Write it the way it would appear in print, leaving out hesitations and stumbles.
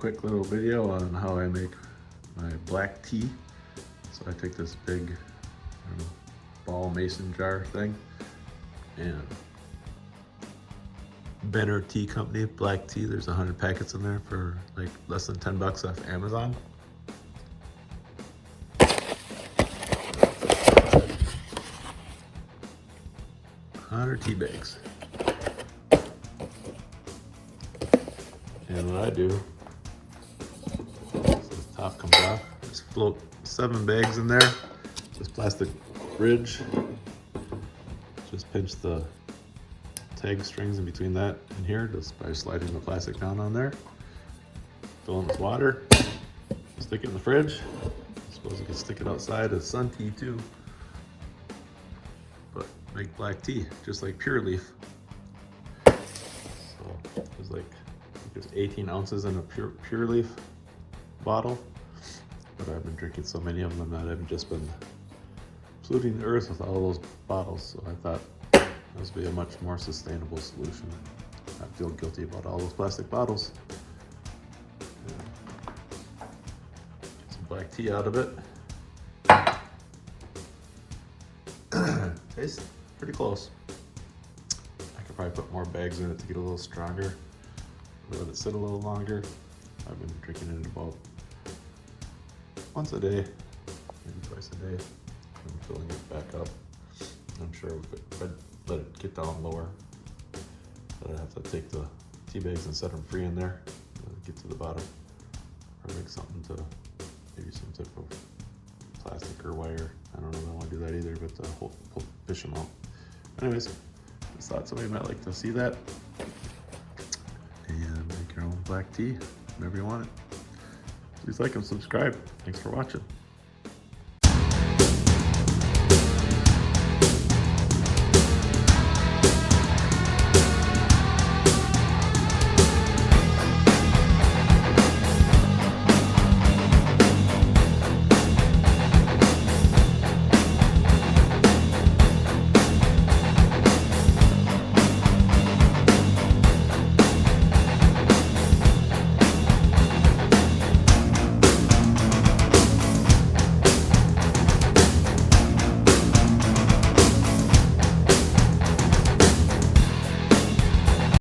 quick little video on how I make my black tea. So I take this big, I don't know, ball mason jar thing, and Better Tea Company black tea. There's 100 packets in there for like less than 10 bucks off Amazon. 100 tea bags. And what I do, this top comes off, just float 7 bags in there, this plastic ridge, just pinch the tag strings in between that and here, just by sliding the plastic down on there, fill in with water, stick it in the fridge. I suppose you can stick it outside as sun tea too, but make black tea, just like Pure Leaf. So there's like, there's 18 ounces in a Pure Leaf bottle, but I've been drinking so many of them that I've just been polluting the earth with all those bottles. So I thought this would be a much more sustainable solution. I feel guilty about all those plastic bottles. Get some black tea out of it. Tastes pretty close. I could probably put more bags in it to get a little stronger. Let it sit a little longer. I've been drinking it about once a day, maybe twice a day. I'm filling it back up. I'm sure if I'd let it get down lower, but I'd have to take the tea bags and set them free in there, get to the bottom, or make something to, maybe some type of plastic or wire. I don't know if I want to do that either, but fish them out. Anyways, just thought somebody might like to see that. And make your own black tea, whatever you want it. Please like and subscribe. Thanks for watching.